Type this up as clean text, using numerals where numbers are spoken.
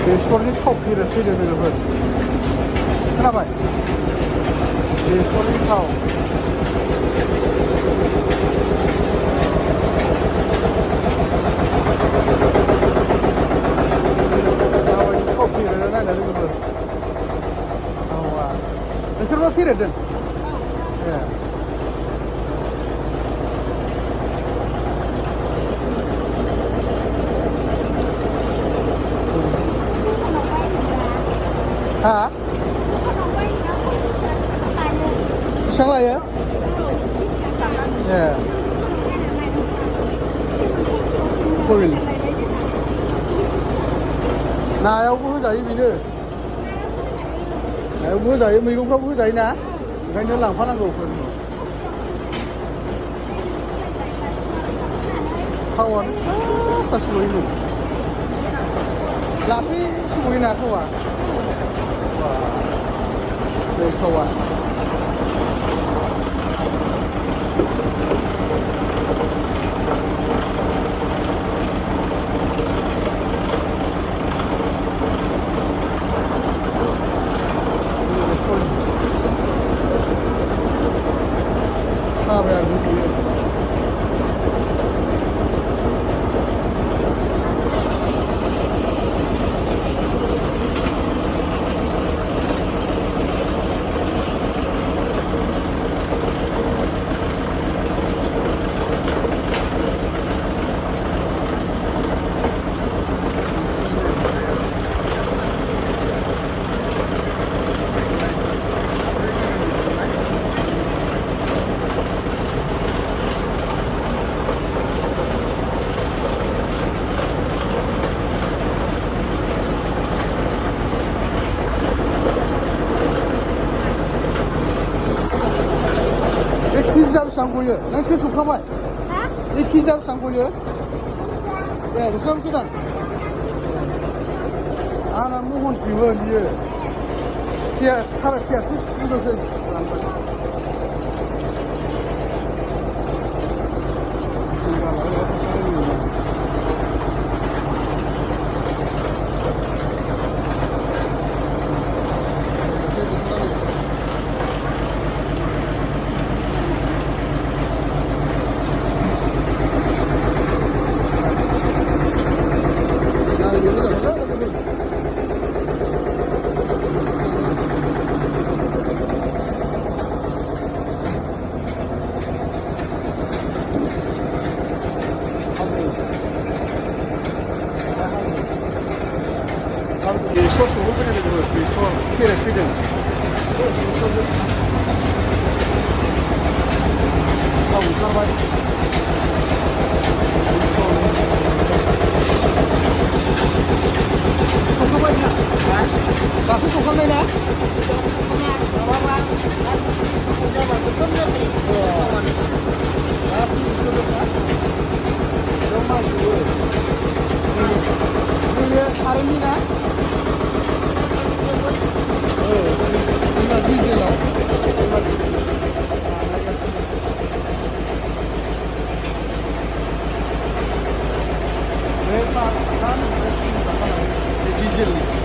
बेसरनि थाव फैदों लोगोफोर खोनाबाय बेसरनि थाव माबायदि थाव फैदों नायलाय लोगोफोर थावा नोंसोरबो फेरेददों ए हा बेसेबां लायो ए फुल नायावबो होजायो बेनो नायावबो होजायो मैगंफ्रावबो होजायो ना ओंखायनो लांफानांगौ थावानो फिसा सहैनो लासै सहैना थावा दै थावा थाबाय आरो बियो केजिआ बेसेबां गयो नों फेसबुकखाबाय बे केजिआ बेसेबां गयो ए बेसेबां गोदान आंना महनसेमोन बियो साराय 33 केजिल'सै लांबाय बेसर सौहैबाय लोगोफोर बेसर फेरेद फैदों थाव ओंखारबाय सौखांबाय ना दासो सौखांनाय ना नैबे कारेन्टनि ना जोंना डिजेलाव बे डिजेलनि